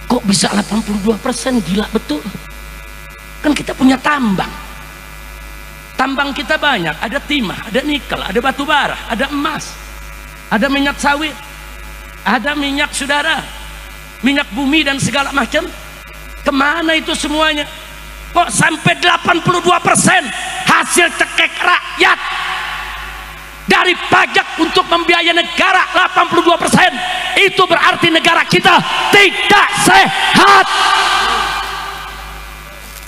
Kok bisa 82%? Gila betul. Kan kita punya tambang. Tambang kita banyak, ada timah, ada nikel, ada batu bara, ada emas, ada minyak sawit, ada minyak saudara, minyak bumi dan segala macam. Kemana itu semuanya? Kok sampai 82% hasil cekek rakyat dari pajak untuk membiayai negara 82%? Itu berarti negara kita tidak sehat.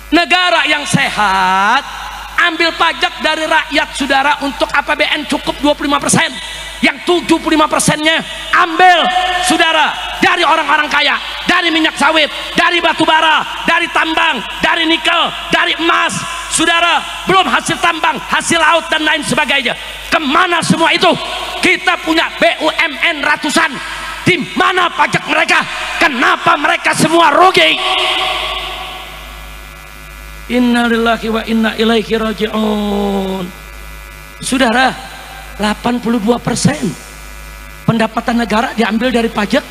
Negara yang sehat ambil pajak dari rakyat saudara, untuk APBN cukup 25%, yang 75%-nya ambil saudara dari orang-orang kaya, dari minyak sawit, dari batu bara, dari tambang, dari nikel, dari emas saudara, belum hasil tambang, hasil laut dan lain sebagainya. Kemana semua itu? Kita punya BUMN ratusan, di mana pajak mereka? Kenapa mereka semua rugi? Innalillahi wa inna ilaihi raji'un. Saudara, 82% pendapatan negara diambil dari pajak,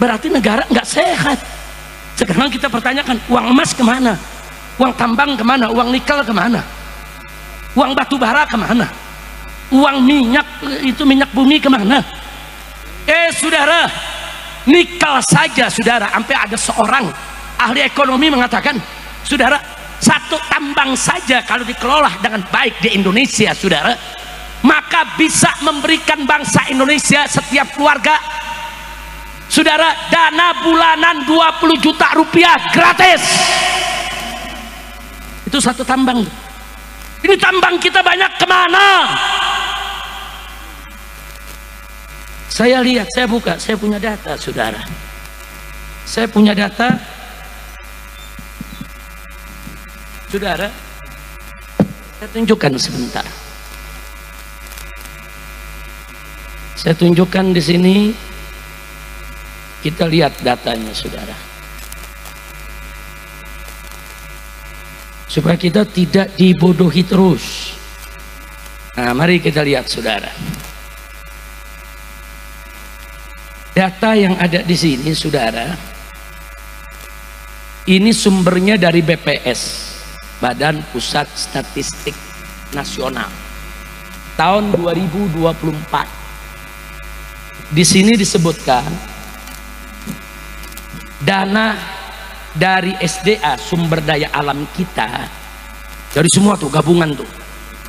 berarti negara nggak sehat. Sekarang kita pertanyakan, uang emas kemana? Uang tambang kemana? Uang nikel kemana? Uang batu bara kemana? Uang minyak, itu minyak bumi kemana? Saudara, nikel saja saudara, sampai ada seorang ahli ekonomi mengatakan, saudara, satu tambang saja kalau dikelola dengan baik di Indonesia saudara, maka bisa memberikan bangsa Indonesia setiap keluarga saudara dana bulanan 20 juta rupiah gratis. Itu satu tambang. Ini tambang kita banyak kemana? Saya lihat, saya buka, saya punya data saudara, saya punya data saudara, saya tunjukkan sebentar. Saya tunjukkan di sini, kita lihat datanya saudara, supaya kita tidak dibodohi terus. Nah, mari kita lihat saudara, data yang ada di sini saudara, ini sumbernya dari BPS, Badan Pusat Statistik Nasional, tahun 2024. Di sini disebutkan dana dari SDA, sumber daya alam kita, dari semua tuh gabungan tuh,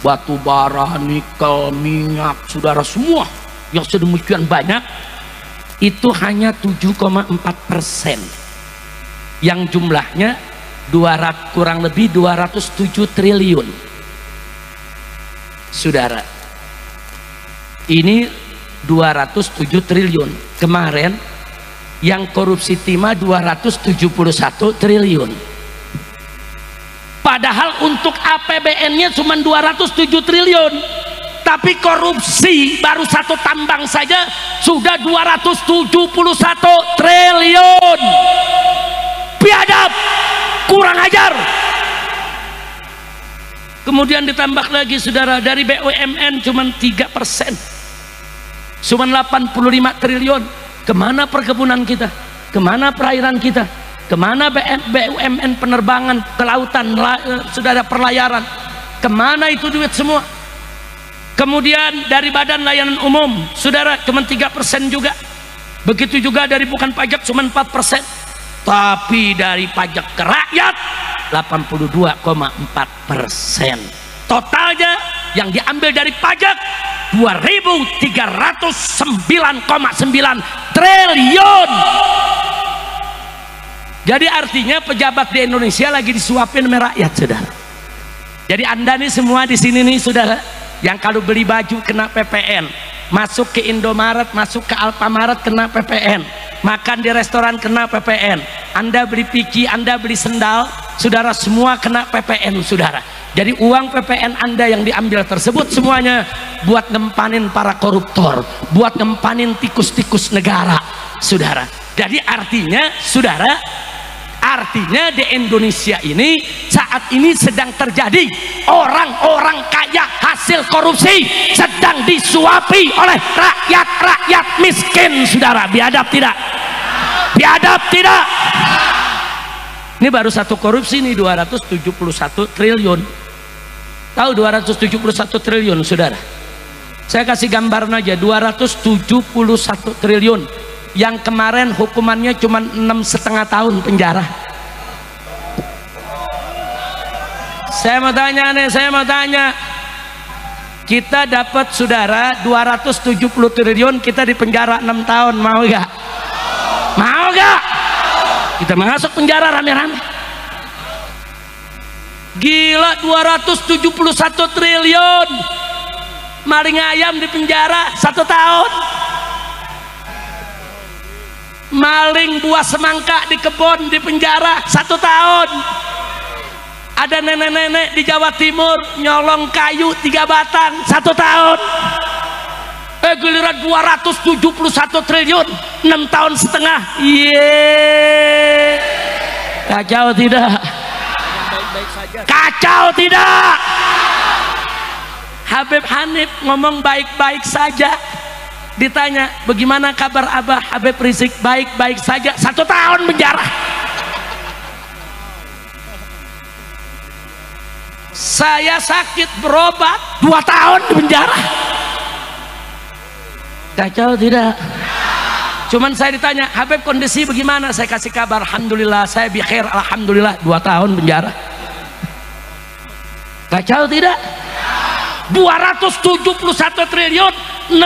batu bara, nikel, minyak saudara, semua yang sedemikian banyak, itu hanya 7,4%, yang jumlahnya kurang lebih 207 triliun saudara. Ini 207 triliun. Kemarin yang korupsi timah 271 triliun. Padahal untuk APBN-nya cuma 207 triliun, tapi korupsi baru satu tambang saja sudah 271 triliun. Biadab, kurang ajar. Kemudian ditambah lagi saudara, dari BUMN cuma 3%, cuma 85 triliun. Kemana perkebunan kita? Kemana perairan kita? Kemana BUMN penerbangan, kelautan, saudara, perlayaran? Kemana itu duit semua? Kemudian dari Badan Layanan Umum saudara cuma 3% juga. Begitu juga dari bukan pajak cuma 4%. Tapi dari pajak ke rakyat 82,4%. Totalnya yang diambil dari pajak 2.309,9 triliun. Jadi artinya pejabat di Indonesia lagi disuapin sama rakyat saudara. Jadi anda nih semua di sini nih saudara, yang kalau beli baju kena PPN, masuk ke Indomaret, masuk ke Alfamaret kena PPN, makan di restoran kena PPN, anda beli piki, anda beli sendal saudara, semua kena PPN saudara. Jadi uang PPN anda yang diambil tersebut semuanya buat ngempanin para koruptor, buat ngempanin tikus-tikus negara saudara. Jadi artinya saudara, artinya di Indonesia ini saat ini sedang terjadi orang-orang kaya hasil korupsi sedang disuapi oleh rakyat-rakyat miskin saudara. Biadab tidak? Biadab tidak? Ini baru satu korupsi nih 271 triliun. Tahu 271 triliun saudara? Saya kasih gambaran aja, 271 triliun. Yang kemarin hukumannya cuma 6,5 tahun penjara. Saya mau tanya nih, kita dapat saudara 270 triliun, kita di penjara 6 tahun, mau gak? Mau gak? Kita masuk penjara rame-rame. Gila, 271 triliun. Maling ayam di penjara 1 tahun. Maling buah semangka di kebun di penjara 1 tahun. Ada nenek-nenek di Jawa Timur nyolong kayu 3 batang 1 tahun. Giliran 271 triliun 6 tahun setengah. Kacau tidak? Kacau tidak? Habib Hanif ngomong baik-baik saja. Ditanya bagaimana kabar Abah Habib Rizik, baik-baik saja, 1 tahun penjara. Saya sakit berobat 2 tahun di penjara. Kacau tidak? Cuman saya ditanya, Habib kondisi bagaimana? Saya kasih kabar, alhamdulillah saya bikhair, alhamdulillah, 2 tahun penjara. Kacau tidak? 271 triliun 6,5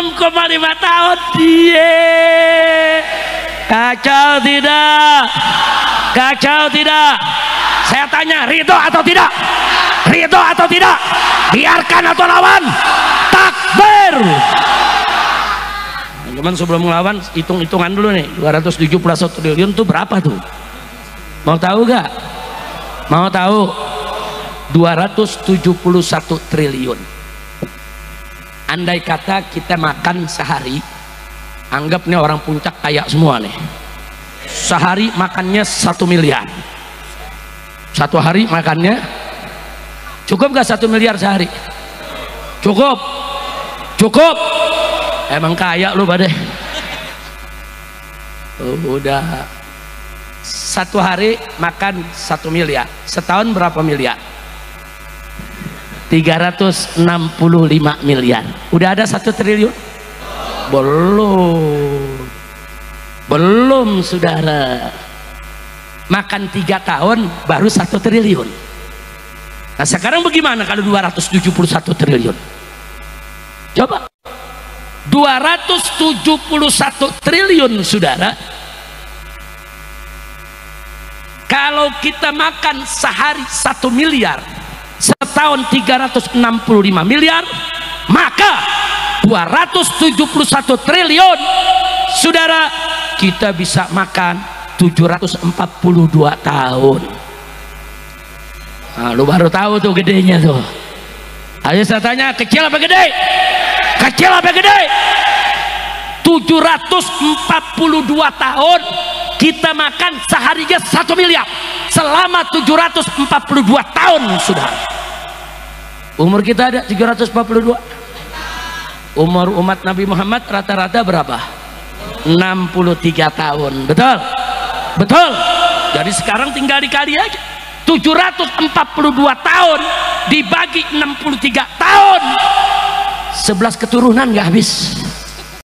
tahun. Kacau tidak? Kacau tidak? Saya tanya, ridho atau tidak? Ridho atau tidak? Biarkan atau lawan? Takbir. Cuman sebelum melawan, hitung-hitungan dulu nih, 271 triliun itu berapa tuh? Mau tahu gak? Mau tahu? 271 triliun. Andai kata kita makan sehari, anggap nih orang puncak kaya semua nih, sehari makannya 1 miliar. 1 hari makannya cukup gak 1 miliar sehari? Cukup? Cukup? Emang kaya lu pada? Udah 1 hari makan 1 miliar, setahun berapa miliar? 365 miliar. Udah ada 1 triliun? Belum saudara. Makan 3 tahun baru 1 triliun. Nah sekarang bagaimana kalau 271 triliun? Coba 271 triliun saudara, kalau kita makan sehari 1 miliar, setahun 365 miliar, maka 271 triliun saudara, kita bisa makan 742 tahun. Nah, lu baru tahu tuh gedenya tuh. Ayo saya tanya, kecil apa gede? Kecil apa gede? 742 tahun kita makan seharinya 1 miliar selama 742 tahun sudah. Umur kita ada 742. Umur umat Nabi Muhammad rata-rata berapa? 63 tahun. Betul? Betul? Jadi sekarang tinggal dikali aja, 742 tahun dibagi 63 tahun, 11 keturunan nggak habis.